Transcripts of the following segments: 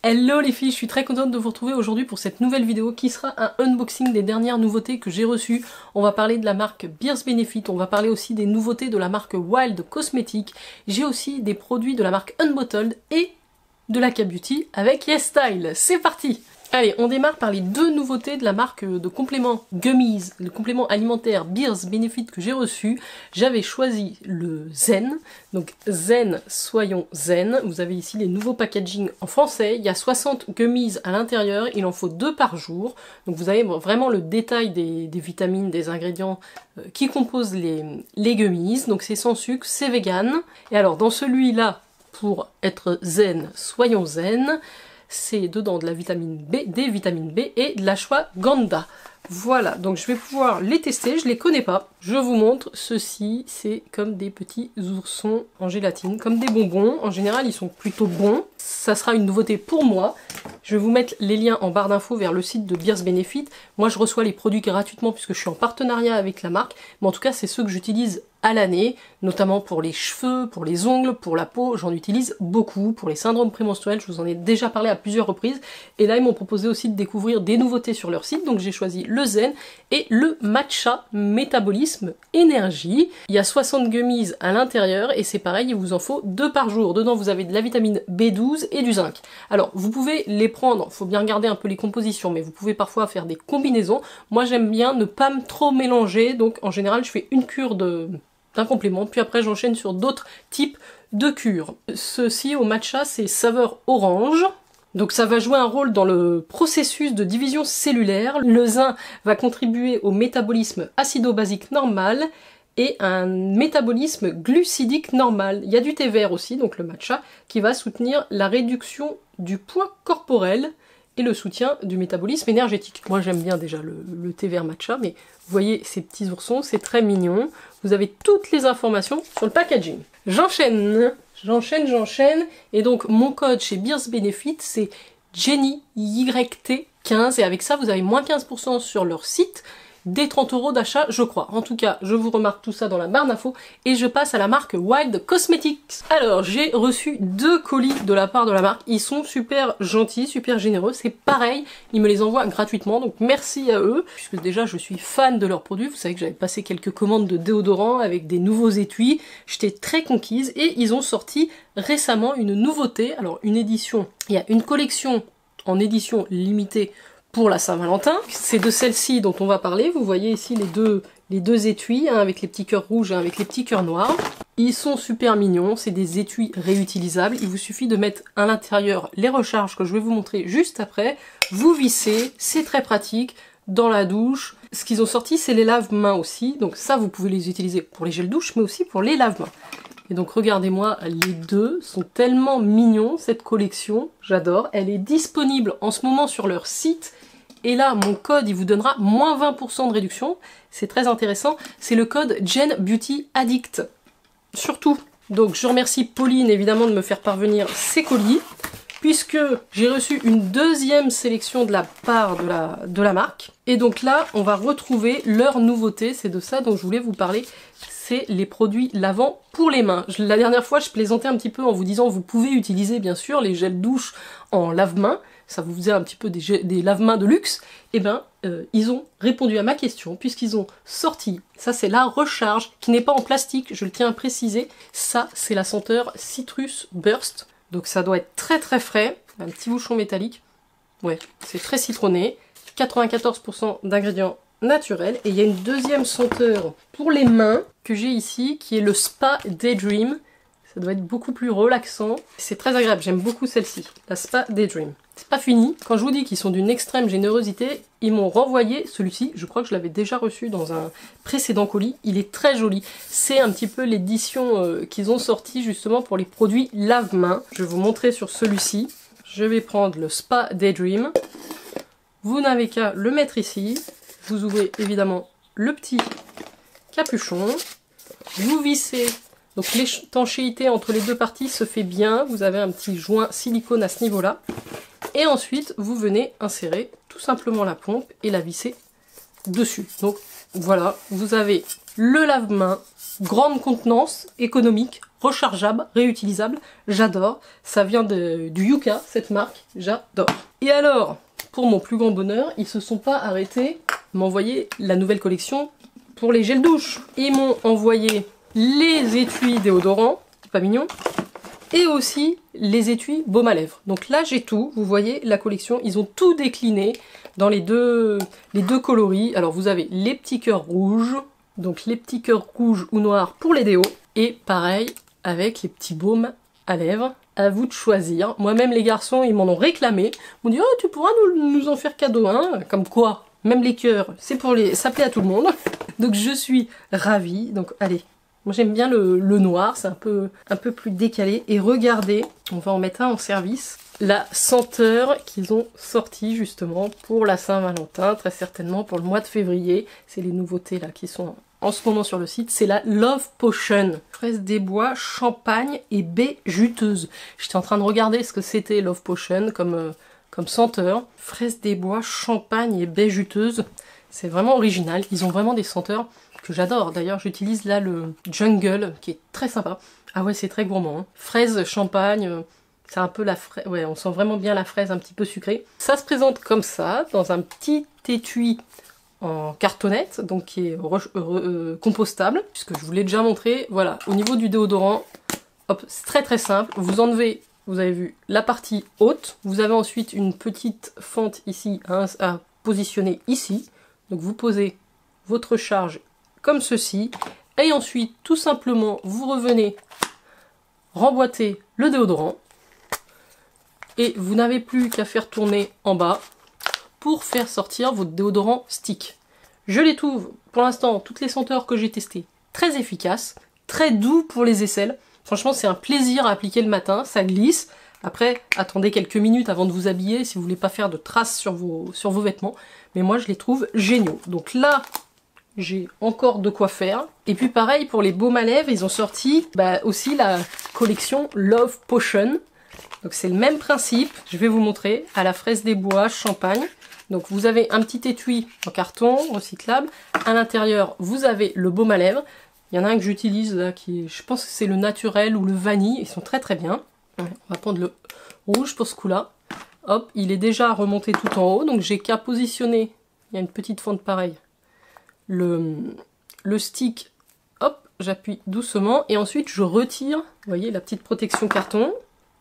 Hello les filles, je suis très contente de vous retrouver aujourd'hui pour cette nouvelle vidéo qui sera un unboxing des dernières nouveautés que j'ai reçues. On va parler de la marque Beers Benefit, on va parler aussi des nouveautés de la marque Wild Cosmetics. J'ai aussi des produits de la marque Unbottled et de la K-Beauty avec YesStyle. C'est parti! Allez, on démarre par les deux nouveautés de la marque de compléments Gummies, le complément alimentaire Beers Benefit que j'ai reçu. J'avais choisi le Zen, donc Zen, soyons zen. Vous avez ici les nouveaux packaging en français. Il y a 60 gummies à l'intérieur, il en faut 2 par jour. Donc vous avez vraiment le détail des vitamines, des ingrédients qui composent les gummies. Donc c'est sans sucre, c'est vegan. Et alors dans celui-là, pour être zen, soyons zen, c'est dedans de la vitamine B, des vitamines B et de l'ashwagandha. Voilà, donc je vais pouvoir les tester, je les connais pas. Je vous montre, ceci c'est comme des petits oursons en gélatine, comme des bonbons. En général ils sont plutôt bons, ça sera une nouveauté pour moi. Je vais vous mettre les liens en barre d'infos vers le site de Beers Benefit. Moi je reçois les produits gratuitement puisque je suis en partenariat avec la marque, mais en tout cas c'est ceux que j'utilise à l'année, notamment pour les cheveux, pour les ongles, pour la peau, j'en utilise beaucoup, pour les syndromes prémenstruels, je vous en ai déjà parlé à plusieurs reprises, et là ils m'ont proposé aussi de découvrir des nouveautés sur leur site, donc j'ai choisi le Zen et le Matcha Métabolisme Énergie. Il y a 60 gummies à l'intérieur, et c'est pareil, il vous en faut 2 par jour. Dedans vous avez de la vitamine B12 et du zinc. Alors vous pouvez les prendre, faut bien regarder un peu les compositions, mais vous pouvez parfois faire des combinaisons. Moi j'aime bien ne pas me trop mélanger, donc en général je fais une cure d'un complément, puis après j'enchaîne sur d'autres types de cures. Ceci au matcha, c'est saveur orange. Donc ça va jouer un rôle dans le processus de division cellulaire. Le zinc va contribuer au métabolisme acido-basique normal et un métabolisme glucidique normal. Il y a du thé vert aussi, donc le matcha, qui va soutenir la réduction du poids corporel et le soutien du métabolisme énergétique. Moi j'aime bien déjà le thé vert matcha, mais vous voyez ces petits oursons, c'est très mignon. Vous avez toutes les informations sur le packaging. J'enchaîne, et donc mon code chez Beers Benefit c'est JennyYT15, et avec ça vous avez moins 15% sur leur site, des 30 € d'achat, je crois. En tout cas, je vous remarque tout ça dans la barre d'infos et je passe à la marque Wild Cosmetics. Alors, j'ai reçu 2 colis de la part de la marque. Ils sont super gentils, super généreux. C'est pareil, ils me les envoient gratuitement, donc merci à eux. Puisque déjà, je suis fan de leurs produits. Vous savez que j'avais passé quelques commandes de déodorants avec des nouveaux étuis. J'étais très conquise et ils ont sorti récemment une nouveauté. Alors, une édition, il y a une collection en édition limitée pour la Saint-Valentin. C'est de celle-ci dont on va parler. Vous voyez ici les deux étuis, un avec les petits cœurs rouges et un avec les petits cœurs noirs. Ils sont super mignons, c'est des étuis réutilisables. Il vous suffit de mettre à l'intérieur les recharges que je vais vous montrer juste après. Vous vissez, c'est très pratique, dans la douche. Ce qu'ils ont sorti, c'est les lave-mains aussi. Donc ça, vous pouvez les utiliser pour les gels douche, mais aussi pour les lave-mains. Et donc regardez-moi, les deux sont tellement mignons, cette collection, j'adore. Elle est disponible en ce moment sur leur site. Et là, mon code, il vous donnera moins 20% de réduction. C'est très intéressant. C'est le code Gen Beauty Addict. Surtout. Donc je remercie Pauline, évidemment, de me faire parvenir ces colis, puisque j'ai reçu une deuxième sélection de la part de la marque. Et donc là, on va retrouver leur nouveauté. C'est de ça dont je voulais vous parler. C'est les produits lavants pour les mains. La dernière fois, je plaisantais un petit peu en vous disant vous pouvez utiliser bien sûr les gels douche en lave-mains. Ça vous faisait un petit peu des lave-mains de luxe. Et ben, ils ont répondu à ma question puisqu'ils ont sorti, ça c'est la recharge qui n'est pas en plastique, je le tiens à préciser. Ça, c'est la senteur Citrus Burst. Donc ça doit être très très frais. Un petit bouchon métallique. Ouais, c'est très citronné. 94% d'ingrédients naturels. Et il y a une deuxième senteur pour les mains que j'ai ici qui est le Spa Daydream. Ça doit être beaucoup plus relaxant. C'est très agréable, j'aime beaucoup celle-ci, la Spa Daydream. C'est pas fini, quand je vous dis qu'ils sont d'une extrême générosité, ils m'ont renvoyé celui-ci, je crois que je l'avais déjà reçu dans un précédent colis, il est très joli. C'est un petit peu l'édition qu'ils ont sorti justement pour les produits lave-mains. Je vais vous montrer sur celui-ci. Je vais prendre le Spa Daydream. Vous n'avez qu'à le mettre ici. Vous ouvrez évidemment le petit capuchon. Vous vissez. Donc l'étanchéité entre les deux parties se fait bien. Vous avez un petit joint silicone à ce niveau-là. Et ensuite, vous venez insérer tout simplement la pompe et la visser dessus. Donc voilà, vous avez le lave-main, grande contenance, économique, rechargeable, réutilisable, j'adore. Ça vient du Yuka, cette marque, j'adore. Et alors, pour mon plus grand bonheur, ils se sont pas arrêtés à m'envoyer la nouvelle collection pour les gels douche. Ils m'ont envoyé les étuis déodorants, pas mignon, et aussi les étuis baume à lèvres. Donc là j'ai tout, vous voyez la collection, ils ont tout décliné dans les deux coloris. Alors vous avez les petits cœurs rouges, donc les petits cœurs rouges ou noirs pour les déos, et pareil avec les petits baumes à lèvres. À vous de choisir. Moi-même les garçons ils m'en ont réclamé, ils m'ont dit oh tu pourras nous en faire cadeau, hein, comme quoi, même les cœurs, c'est pour ça plaît à tout le monde. Donc je suis ravie, donc allez. Moi j'aime bien le noir, c'est un peu plus décalé. Et regardez, on va en mettre un en service, la senteur qu'ils ont sorti justement pour la Saint-Valentin, très certainement pour le mois de février. C'est les nouveautés là qui sont en ce moment sur le site, c'est la Love Potion. Fraise des bois, champagne et baie juteuse. J'étais en train de regarder ce que c'était Love Potion comme senteur. Fraise des bois, champagne et baie juteuse. C'est vraiment original, ils ont vraiment des senteurs que j'adore. D'ailleurs j'utilise là le Jungle qui est très sympa. Ah ouais c'est très gourmand. Hein. Fraise, champagne, c'est un peu la fraise, ouais on sent vraiment bien la fraise un petit peu sucrée. Ça se présente comme ça, dans un petit étui en cartonnette, donc qui est compostable, puisque je vous l'ai déjà montré. Voilà, au niveau du déodorant, hop, c'est très très simple. Vous enlevez, vous avez vu, la partie haute. Vous avez ensuite une petite fente ici à positionner ici. Donc vous posez votre charge comme ceci, et ensuite tout simplement vous revenez remboîter le déodorant, et vous n'avez plus qu'à faire tourner en bas pour faire sortir votre déodorant stick. Je les trouve pour l'instant, toutes les senteurs que j'ai testées, très efficaces, très doux pour les aisselles. Franchement c'est un plaisir à appliquer le matin, ça glisse. Après, attendez quelques minutes avant de vous habiller si vous voulez pas faire de traces sur vos vêtements. Mais moi, je les trouve géniaux. Donc là, j'ai encore de quoi faire. Et puis pareil, pour les baumes à lèvres, ils ont sorti aussi la collection Love Potion. Donc c'est le même principe. Je vais vous montrer. À la fraise des bois, champagne. Donc vous avez un petit étui en carton recyclable. À l'intérieur, vous avez le baume à lèvres. Il y en a un que j'utilise là, je pense que c'est le naturel ou le vanille. Ils sont très très bien. On va prendre le rouge pour ce coup-là. Hop, il est déjà remonté tout en haut, donc j'ai qu'à positionner, il y a une petite fente pareille, le stick, hop, j'appuie doucement, et ensuite je retire, vous voyez la petite protection carton,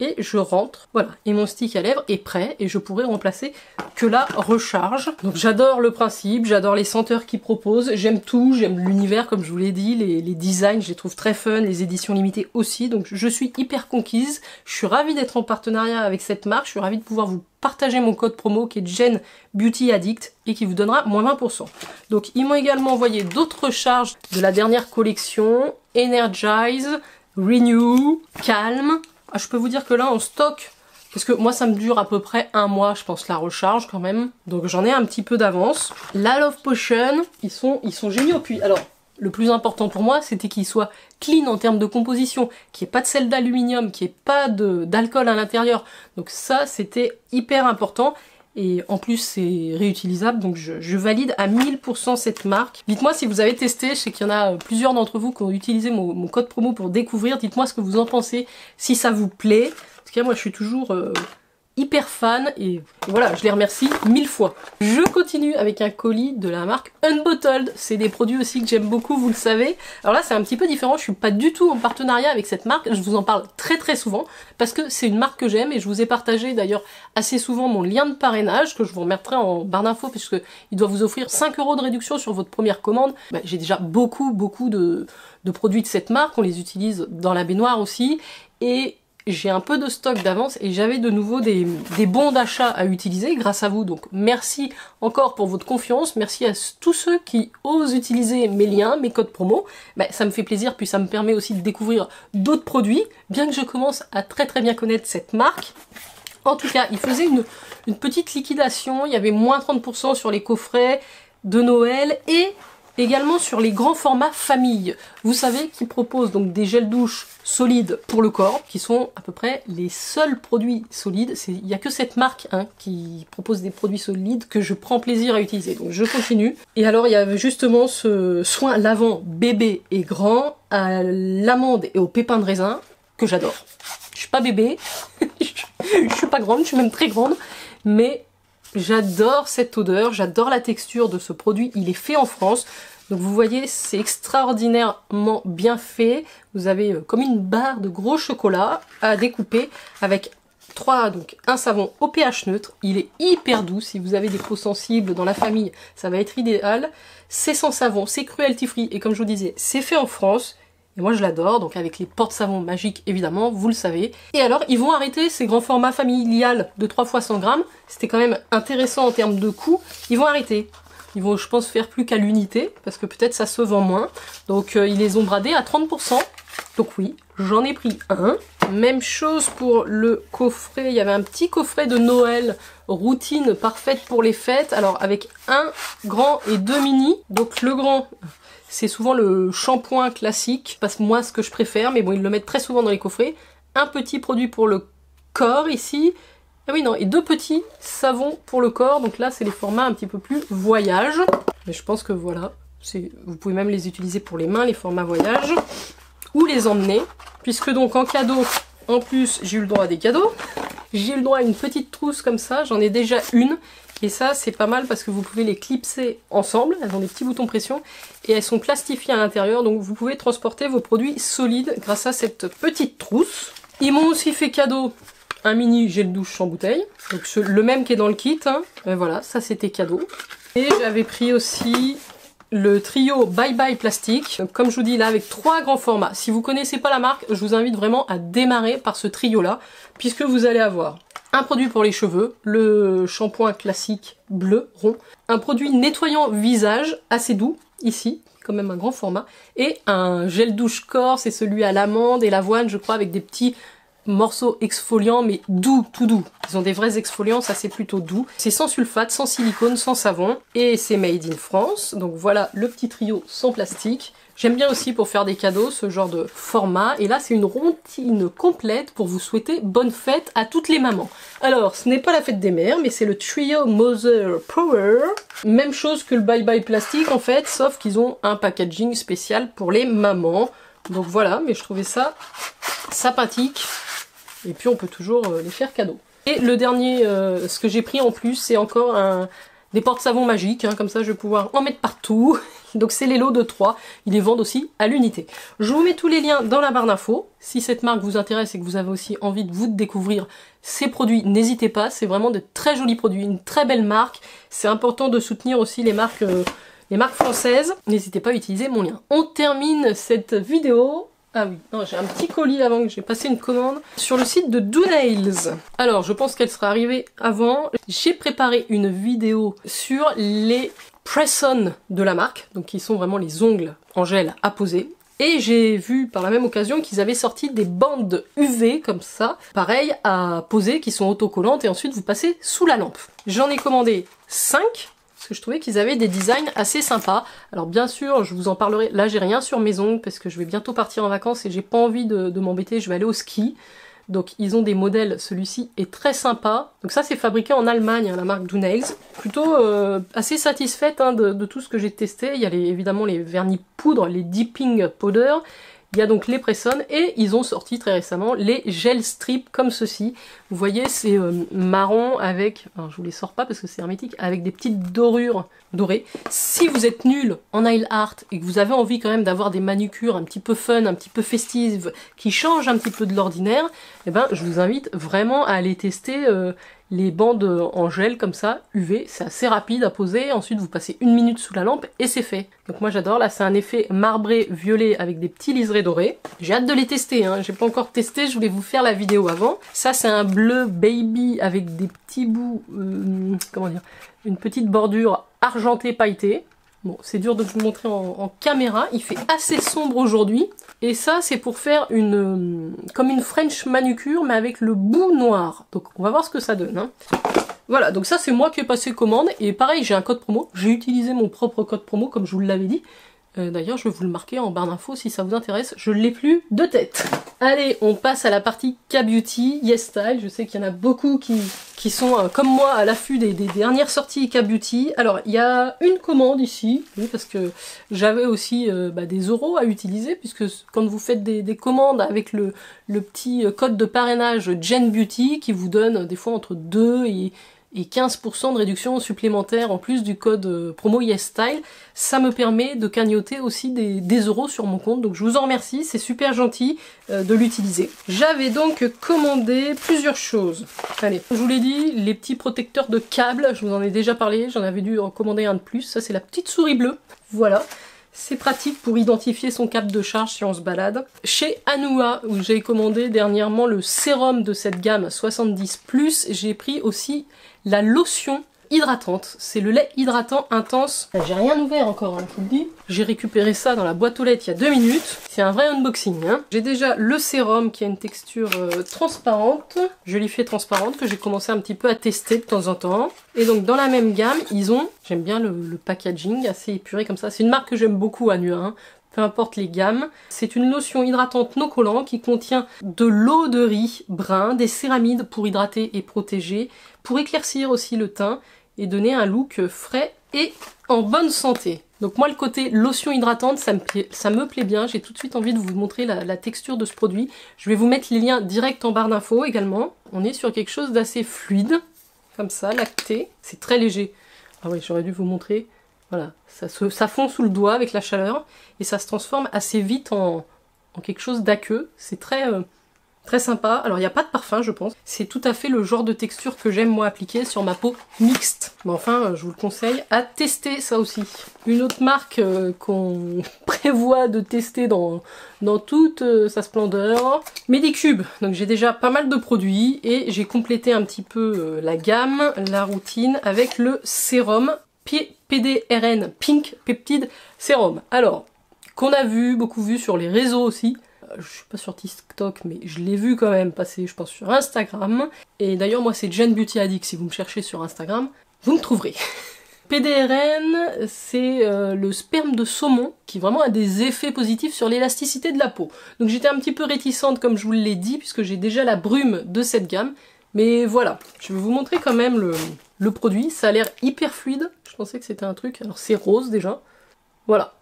et je rentre, voilà, et mon stick à lèvres est prêt, et je pourrai remplacer que la recharge. Donc j'adore le principe, j'adore les senteurs qu'ils proposent, j'aime tout, j'aime l'univers comme je vous l'ai dit, les designs je les trouve très fun, les éditions limitées aussi, donc je suis hyper conquise, je suis ravie d'être en partenariat avec cette marque, je suis ravie de pouvoir vous partager mon code promo qui est Jen Beauty Addict et qui vous donnera moins 20%. Donc ils m'ont également envoyé d'autres recharges de la dernière collection, Energize, Renew, Calm. Ah, je peux vous dire que là en stock, parce que moi ça me dure à peu près un mois je pense la recharge quand même, donc j'en ai un petit peu d'avance. La Love Potion, ils sont géniaux. Puis alors le plus important pour moi c'était qu'ils soient clean en termes de composition, qu'il n'y ait pas de sel d'aluminium, qu'il n'y ait pas d'alcool à l'intérieur, donc ça c'était hyper important. Et en plus c'est réutilisable, donc je valide à 1000% cette marque. Dites-moi si vous avez testé, je sais qu'il y en a plusieurs d'entre vous qui ont utilisé mon code promo pour découvrir. Dites-moi ce que vous en pensez, si ça vous plaît. En tout cas moi je suis toujours hyper fan et voilà, je les remercie 1000 fois. Je continue avec un colis de la marque Unbottled. C'est des produits aussi que j'aime beaucoup, vous le savez. Alors là c'est un petit peu différent, je suis pas du tout en partenariat avec cette marque, je vous en parle très très souvent parce que c'est une marque que j'aime et je vous ai partagé d'ailleurs assez souvent mon lien de parrainage que je vous remettrai en barre d'infos puisque il doit vous offrir 5 € de réduction sur votre première commande. J'ai déjà beaucoup de produits de cette marque, on les utilise dans la baignoire aussi et j'ai un peu de stock d'avance et j'avais de nouveau des bons d'achat à utiliser grâce à vous. Donc merci encore pour votre confiance, merci à tous ceux qui osent utiliser mes liens, mes codes promo. Ça me fait plaisir, puis ça me permet aussi de découvrir d'autres produits, bien que je commence à très bien connaître cette marque. En tout cas, il faisait une petite liquidation, il y avait moins 30% sur les coffrets de Noël et également sur les grands formats famille. Vous savez qu'ils proposent donc des gels douche solides pour le corps, qui sont à peu près les seuls produits solides. Il n'y a que cette marque qui propose des produits solides que je prends plaisir à utiliser. Donc je continue. Et alors il y avait justement ce soin lavant bébé et grand à l'amande et au pépin de raisin que j'adore. Je suis pas bébé, je suis pas grande, je suis même très grande, mais j'adore cette odeur, j'adore la texture de ce produit, il est fait en France. Donc vous voyez, c'est extraordinairement bien fait. Vous avez comme une barre de gros chocolat à découper avec donc un savon au pH neutre. Il est hyper doux. Si vous avez des peaux sensibles dans la famille, ça va être idéal. C'est sans savon, c'est cruelty free et comme je vous disais, c'est fait en France. Et moi je l'adore, donc avec les porte-savons magiques évidemment, vous le savez. Et alors, ils vont arrêter ces grands formats familiales de 3 fois 100 grammes. C'était quand même intéressant en termes de coût. Ils vont arrêter. Ils vont, je pense, faire plus qu'à l'unité, parce que peut-être ça se vend moins. Donc ils les ont bradés à 30%. Donc oui, j'en ai pris un. Même chose pour le coffret. Il y avait un petit coffret de Noël, routine parfaite pour les fêtes. Alors avec un grand et 2 mini. Donc le grand, c'est souvent le shampoing classique. Parce que moi, ce que je préfère, mais bon, ils le mettent très souvent dans les coffrets. Un petit produit pour le corps ici. Ah oui, non, et 2 petits savons pour le corps. Donc là, c'est les formats un petit peu plus voyage. Mais je pense que voilà, vous pouvez même les utiliser pour les mains, les formats voyage. Ou les emmener. Puisque donc en cadeau, en plus, j'ai eu le droit à des cadeaux. J'ai eu le droit à une petite trousse comme ça. J'en ai déjà une. Et ça, c'est pas mal parce que vous pouvez les clipser ensemble. Elles ont des petits boutons pression. Et elles sont plastifiées à l'intérieur. Donc vous pouvez transporter vos produits solides grâce à cette petite trousse. Ils m'ont aussi fait cadeau un mini gel douche sans bouteille, donc le même qui est dans le kit, hein. Voilà, ça c'était cadeau. Et j'avais pris aussi le trio Bye Bye Plastique, donc, comme je vous dis là avec 3 grands formats. Si vous connaissez pas la marque, je vous invite vraiment à démarrer par ce trio là, puisque vous allez avoir un produit pour les cheveux, le shampoing classique bleu rond, un produit nettoyant visage assez doux, ici, quand même un grand format, et un gel douche corps, c'est celui à l'amande et l'avoine je crois, avec des petits morceaux exfoliants mais doux, tout doux. Ils ont des vrais exfoliants, ça c'est plutôt doux. C'est sans sulfate, sans silicone, sans savon et c'est made in France. Donc voilà le petit trio sans plastique. J'aime bien aussi pour faire des cadeaux ce genre de format. Et là c'est une routine complète pour vous souhaiter bonne fête à toutes les mamans. Alors ce n'est pas la fête des mères mais c'est le trio Mother Power. Même chose que le Bye Bye Plastique en fait, sauf qu'ils ont un packaging spécial pour les mamans. Donc voilà, mais je trouvais ça sympathique. Et puis on peut toujours les faire cadeau. Et le dernier, ce que j'ai pris en plus, c'est encore des porte-savons magiques, hein, comme ça je vais pouvoir en mettre partout. Donc c'est les lots de 3, ils les vendent aussi à l'unité. Je vous mets tous les liens dans la barre d'infos. Si cette marque vous intéresse et que vous avez aussi envie de vous découvrir ces produits, n'hésitez pas, c'est vraiment de très jolis produits, une très belle marque. C'est important de soutenir aussi les marques françaises. N'hésitez pas à utiliser mon lien. On termine cette vidéo. Ah oui, non, j'ai un petit colis avant que j'ai passé une commande sur le site de Do Nails. Alors, je pense qu'elle sera arrivée avant. J'ai préparé une vidéo sur les press-on de la marque, donc qui sont vraiment les ongles en gel à poser. Et j'ai vu par la même occasion qu'ils avaient sorti des bandes UV comme ça, pareil à poser, qui sont autocollantes et ensuite vous passez sous la lampe. J'en ai commandé 5. Parce que je trouvais qu'ils avaient des designs assez sympas. Alors bien sûr, je vous en parlerai. Là, j'ai rien sur mes ongles parce que je vais bientôt partir en vacances et j'ai pas envie de m'embêter. Je vais aller au ski. Donc ils ont des modèles. Celui-ci est très sympa. Donc ça, c'est fabriqué en Allemagne, hein, la marque Do Nails. Plutôt assez satisfaite hein, de tout ce que j'ai testé. Il y a évidemment les vernis poudre, les dipping powder. Il y a donc les press-on et ils ont sorti très récemment les gel strips comme ceci. Vous voyez, c'est marron avec, alors je vous les sors pas parce que c'est hermétique, avec des petites dorures dorées. Si vous êtes nul en nail art et que vous avez envie quand même d'avoir des manucures un petit peu fun, un petit peu festives, qui changent un petit peu de l'ordinaire, eh ben je vous invite vraiment à aller tester les bandes en gel comme ça, UV, c'est assez rapide à poser, ensuite vous passez 1 minute sous la lampe et c'est fait. Donc moi j'adore, là c'est un effet marbré violet avec des petits liserés dorés. J'ai hâte de les tester, hein. J'ai pas encore testé, je voulais vous faire la vidéo avant. Ça c'est un bleu baby avec des petits bouts, comment dire, une petite bordure argentée pailletée. Bon, c'est dur de vous montrer en caméra, il fait assez sombre aujourd'hui. Et ça, c'est pour faire comme une French manucure, mais avec le bout noir. Donc, on va voir ce que ça donne. Hein. Voilà, donc ça, c'est moi qui ai passé commande. Et pareil, j'ai un code promo. J'ai utilisé mon propre code promo, comme je vous l'avais dit. D'ailleurs, je vais vous le marquer en barre d'infos si ça vous intéresse, je l'ai plus de tête. Allez, on passe à la partie K-Beauty, YesStyle. Je sais qu'il y en a beaucoup qui sont comme moi à l'affût des dernières sorties K-Beauty. Alors, il y a une commande ici, oui, parce que j'avais aussi des euros à utiliser, puisque quand vous faites des commandes avec le petit code de parrainage Gen Beauty, qui vous donne des fois entre 2 et 15% de réduction supplémentaire en plus du code promo YesStyle, ça me permet de cagnotter aussi des euros sur mon compte, donc je vous en remercie, c'est super gentil de l'utiliser. J'avais donc commandé plusieurs choses. Allez, je vous l'ai dit, les petits protecteurs de câbles, je vous en ai déjà parlé, j'en avais dû en commander un de plus, ça c'est la petite souris bleue, voilà. C'est pratique pour identifier son câble de charge si on se balade. Chez Anua, où j'ai commandé dernièrement le sérum de cette gamme 70+, j'ai pris aussi la lotion hydratante. C'est le lait hydratant intense. J'ai rien ouvert encore, hein, je vous le dis. J'ai récupéré ça dans la boîte aux lettres il y a 2 minutes. C'est un vrai unboxing. Hein. J'ai déjà le sérum qui a une texture transparente, jolifiée transparente, que j'ai commencé un petit peu à tester de temps en temps. Et donc dans la même gamme, ils ont, j'aime bien le packaging, assez épuré comme ça. C'est une marque que j'aime beaucoup, Anua. Hein. Peu importe les gammes. C'est une lotion hydratante non collant qui contient de l'eau de riz brun, des céramides pour hydrater et protéger, pour éclaircir aussi le teint et donner un look frais et en bonne santé. Donc moi le côté lotion hydratante, ça me plaît bien, j'ai tout de suite envie de vous montrer la texture de ce produit. Je vais vous mettre les liens directs en barre d'infos également. On est sur quelque chose d'assez fluide, comme ça, lacté. C'est très léger. Ah oui, j'aurais dû vous montrer. Voilà, ça fond sous le doigt avec la chaleur et ça se transforme assez vite en quelque chose d'aqueux. C'est très sympa. Alors il n'y a pas de parfum je pense. C'est tout à fait le genre de texture que j'aime moi appliquer sur ma peau mixte. Mais enfin je vous le conseille à tester ça aussi. Une autre marque qu'on prévoit de tester dans toute sa splendeur. Medicube. Donc j'ai déjà pas mal de produits et j'ai complété un petit peu la gamme, la routine avec le sérum PDRN Pink Peptide Sérum. Alors, qu'on a beaucoup vu sur les réseaux aussi. Je suis pas sur TikTok, mais je l'ai vu quand même passer, je pense, sur Instagram. Et d'ailleurs, moi, c'est Gen Beauty Addict. Si vous me cherchez sur Instagram, vous me trouverez. PDRN, c'est le sperme de saumon qui vraiment a des effets positifs sur l'élasticité de la peau. Donc j'étais un petit peu réticente, comme je vous l'ai dit, puisque j'ai déjà la brume de cette gamme. Mais voilà, je vais vous montrer quand même le produit. Ça a l'air hyper fluide. Je pensais que c'était un truc. Alors c'est rose déjà. Voilà.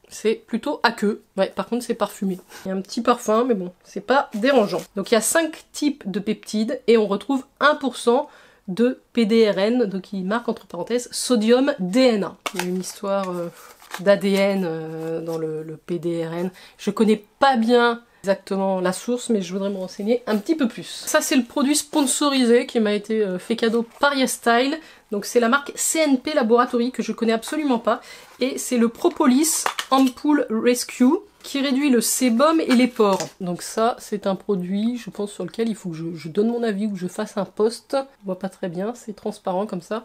C'est plutôt aqueux. Ouais, par contre c'est parfumé. Il y a un petit parfum, mais bon, c'est pas dérangeant. Donc il y a 5 types de peptides et on retrouve 1% de PDRN, donc il marque entre parenthèses sodium DNA. Il y a une histoire d'ADN dans le PDRN. Je connais pas bien exactement la source, mais je voudrais me renseigner un petit peu plus. Ça c'est le produit sponsorisé qui m'a été fait cadeau par YesStyle. Donc c'est la marque CNP Laboratory que je connais absolument pas. Et c'est le Propolis Ampoule Rescue qui réduit le sébum et les pores. Donc ça c'est un produit je pense sur lequel il faut que je donne mon avis ou que je fasse un post. On voit pas très bien, c'est transparent comme ça.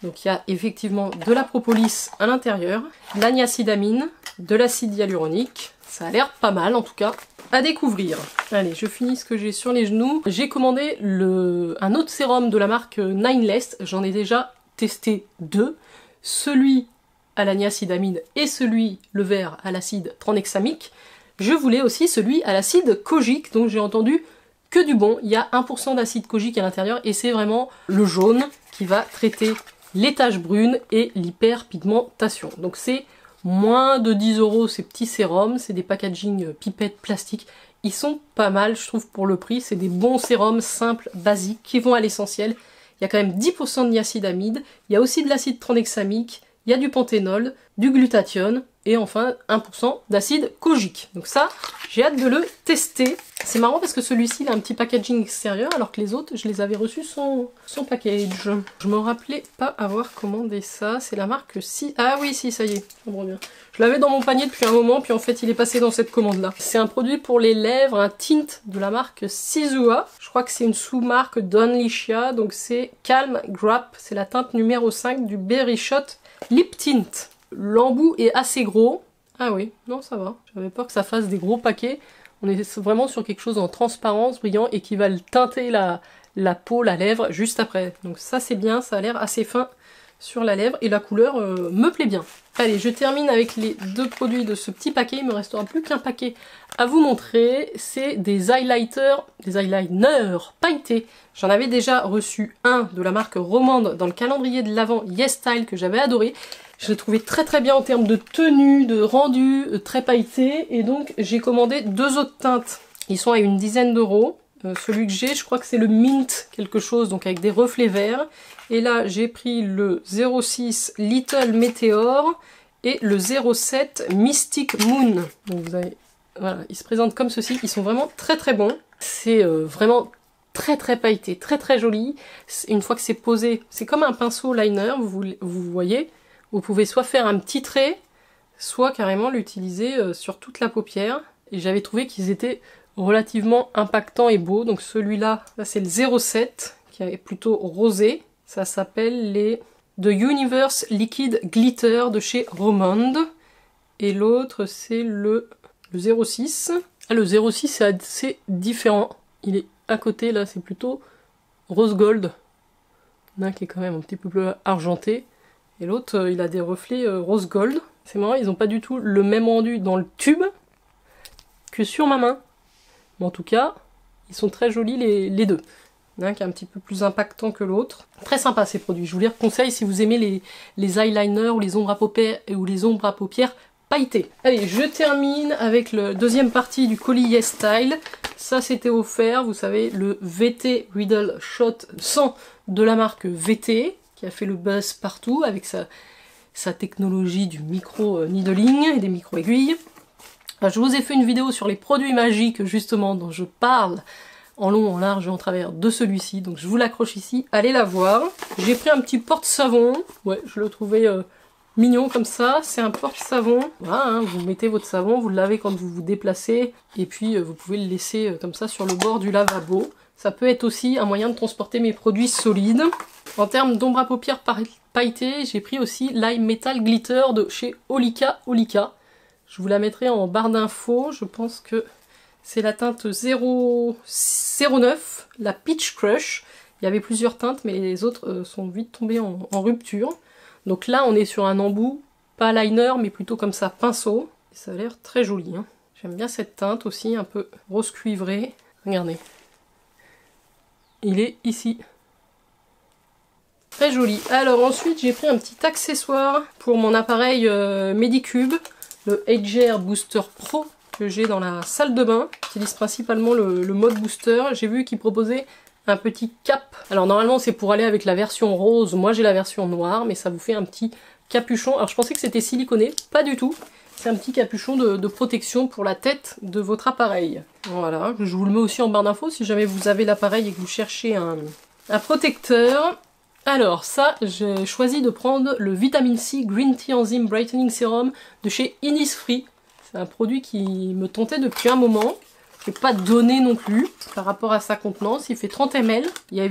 Donc il y a effectivement de la propolis à l'intérieur, de la niacinamide, de l'acide hyaluronique. Ça a l'air pas mal en tout cas à découvrir. Allez, je finis ce que j'ai sur les genoux. J'ai commandé un autre sérum de la marque Nineless. J'en ai déjà testé 2. Celui à la niacinamide et celui, le vert, à l'acide tranexamique. Je voulais aussi celui à l'acide kojique, donc j'ai entendu que du bon. Il y a 1% d'acide kojique à l'intérieur et c'est vraiment le jaune qui va traiter les taches brunes et l'hyperpigmentation. Donc c'est moins de 10 € ces petits sérums, c'est des packaging pipettes plastiques. Ils sont pas mal, je trouve, pour le prix. C'est des bons sérums simples, basiques, qui vont à l'essentiel. Il y a quand même 10% de niacinamide, il y a aussi de l'acide tranexamique, il y a du panthénol, du glutathione, et enfin 1% d'acide kojique. Donc ça, j'ai hâte de le tester. C'est marrant parce que celui-ci, il a un petit packaging extérieur, alors que les autres, je les avais reçus sans package. Je me rappelais pas avoir commandé ça. C'est la marque Si... Ah oui, si, ça y est, je comprends bien. Je l'avais dans mon panier depuis un moment, puis en fait, il est passé dans cette commande-là. C'est un produit pour les lèvres, un tint de la marque Sizua. Je crois que c'est une sous-marque d'Onlyshia, donc c'est Calm Grap. C'est la teinte numéro 5 du Berry Shot Lip Tint. L'embout est assez gros. Ah oui, non ça va. J'avais peur que ça fasse des gros paquets. On est vraiment sur quelque chose en transparence, brillant, et qui va teinter la peau, la lèvre, juste après. Donc ça c'est bien, ça a l'air assez fin sur la lèvre et la couleur me plaît bien. Allez, je termine avec les deux produits de ce petit paquet. Il me restera plus qu'un paquet à vous montrer. C'est des highlighters pailletés. J'en avais déjà reçu un de la marque Romande dans le calendrier de l'Avent Yes Style que j'avais adoré. Je l'ai trouvé très très bien en termes de tenue, de rendu, très pailleté. Et donc j'ai commandé deux autres teintes. Ils sont à une dizaine d'euros. Celui que j'ai, je crois que c'est le Mint quelque chose, donc avec des reflets verts. Et là, j'ai pris le 06 Little Meteor et le 07 Mystic Moon. Donc vous avez, voilà, ils se présentent comme ceci. Ils sont vraiment très très bons. C'est vraiment très très pailleté, très très joli. Une fois que c'est posé, c'est comme un pinceau liner, vous voyez. Vous pouvez soit faire un petit trait, soit carrément l'utiliser sur toute la paupière. Et j'avais trouvé qu'ils étaient relativement impactants et beaux. Donc celui-là, là c'est le 07 qui est plutôt rosé. Ça s'appelle les The Universe Liquid Glitter de chez Romande. Et l'autre c'est le 06. Ah, le 06 c'est assez différent. Il est à côté, là c'est plutôt rose gold. Il y en a un qui est quand même un petit peu plus argenté. Et l'autre il a des reflets rose gold. C'est marrant, ils n'ont pas du tout le même rendu dans le tube que sur ma main. Mais en tout cas, ils sont très jolis les deux. Il y en a un qui est un petit peu plus impactant que l'autre. Très sympa ces produits. Je vous les conseille si vous aimez les eyeliners ou les ombres à paupières pailletés. Allez, je termine avec la deuxième partie du colis Yes Style. Ça c'était offert, vous savez, le VT Riddle Shot 100 de la marque VT, qui a fait le buzz partout avec sa technologie du micro needling et des micro aiguilles. Je vous ai fait une vidéo sur les produits magiques justement dont je parle en long, en large et en travers de celui-ci, donc je vous l'accroche ici, allez la voir. J'ai pris un petit porte-savon, ouais, je le trouvais mignon comme ça, c'est un porte-savon, voilà, hein, vous mettez votre savon, vous le lavez quand vous vous déplacez, et puis vous pouvez le laisser comme ça sur le bord du lavabo. Ça peut être aussi un moyen de transporter mes produits solides. En termes d'ombre à paupières pailletée, j'ai pris aussi l'Eye Metal Glitter de chez Olika. Je vous la mettrai en barre d'infos, je pense que c'est la teinte 09, la Peach Crush. Il y avait plusieurs teintes, mais les autres sont vite tombées en rupture. Donc là, on est sur un embout, pas liner, mais plutôt comme ça, pinceau. Et ça a l'air très joli, hein. J'aime bien cette teinte aussi, un peu rose cuivré. Regardez. Il est ici. Très joli. Alors ensuite, j'ai pris un petit accessoire pour mon appareil Medicube, le Edge Booster Pro, que j'ai dans la salle de bain. J'utilise principalement le mode booster. J'ai vu qu'il proposait un petit cap. Alors normalement c'est pour aller avec la version rose, moi j'ai la version noire, mais ça vous fait un petit capuchon. Alors je pensais que c'était siliconé, pas du tout. C'est un petit capuchon de protection pour la tête de votre appareil. Voilà, je vous le mets aussi en barre d'infos si jamais vous avez l'appareil et que vous cherchez un protecteur. Alors ça, j'ai choisi de prendre le Vitamin C Green Tea Enzyme Brightening Serum de chez Innisfree. C'est un produit qui me tentait depuis un moment. Je n'ai pas donné non plus par rapport à sa contenance. Il fait 30 ml. Il y a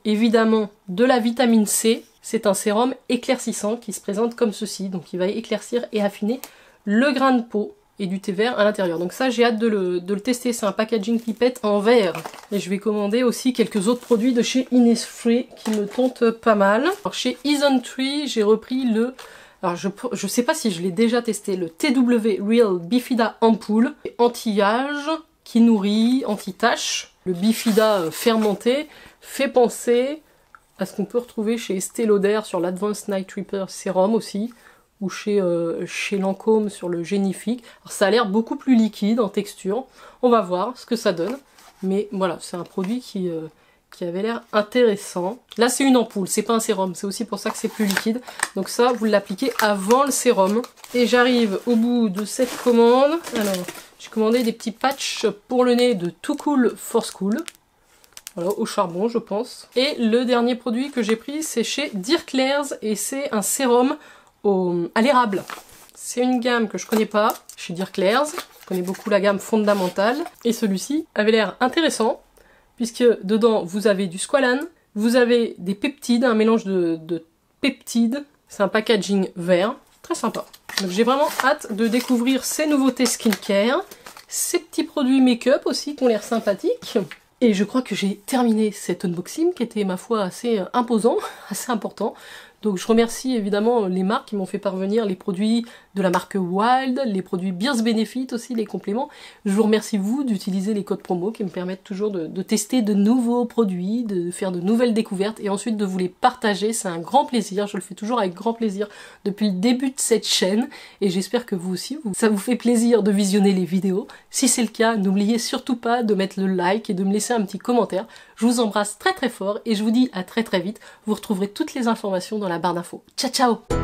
évidemment de la vitamine C. C'est un sérum éclaircissant qui se présente comme ceci. Donc il va éclaircir et affiner le grain de peau et du thé vert à l'intérieur. Donc ça j'ai hâte de le tester. C'est un packaging pipette en verre. Et je vais commander aussi quelques autres produits de chez Innisfree qui me tentent pas mal. Alors chez Isntree, j'ai repris le... Alors je sais pas si je l'ai déjà testé, le TW Real Bifida Ampoule, anti-âge, qui nourrit, anti-tache. Le Bifida fermenté fait penser à ce qu'on peut retrouver chez Estée Lauder sur l'Advanced Night Repair Serum aussi, ou chez Lancôme sur le Génifique. Alors ça a l'air beaucoup plus liquide en texture, on va voir ce que ça donne. Mais voilà, c'est un produit qui avait l'air intéressant. Là c'est une ampoule, c'est pas un sérum, c'est aussi pour ça que c'est plus liquide. Donc ça, vous l'appliquez avant le sérum. Et j'arrive au bout de cette commande. Alors, j'ai commandé des petits patchs pour le nez de Too Cool for School. Voilà, au charbon je pense. Et le dernier produit que j'ai pris, c'est chez Dear Claire's et c'est un sérum à l'érable. C'est une gamme que je connais pas chez Dear Claire's. Je connais beaucoup la gamme fondamentale. Et celui-ci avait l'air intéressant, puisque dedans vous avez du squalane, vous avez des peptides, un mélange de peptides. C'est un packaging vert, très sympa. Donc j'ai vraiment hâte de découvrir ces nouveautés skincare, ces petits produits make-up aussi qui ont l'air sympathiques. Et je crois que j'ai terminé cet unboxing qui était ma foi assez imposant, assez important. Donc je remercie évidemment les marques qui m'ont fait parvenir les produits de la marque Wild, les produits Beers Benefit aussi, les compléments. Je vous remercie vous d'utiliser les codes promo qui me permettent toujours de tester de nouveaux produits, de faire de nouvelles découvertes et ensuite de vous les partager. C'est un grand plaisir, je le fais toujours avec grand plaisir depuis le début de cette chaîne et j'espère que vous aussi, ça vous fait plaisir de visionner les vidéos. Si c'est le cas, n'oubliez surtout pas de mettre le like et de me laisser un petit commentaire. Je vous embrasse très très fort et je vous dis à très très vite. Vous retrouverez toutes les informations dans la barre d'infos. Ciao ciao!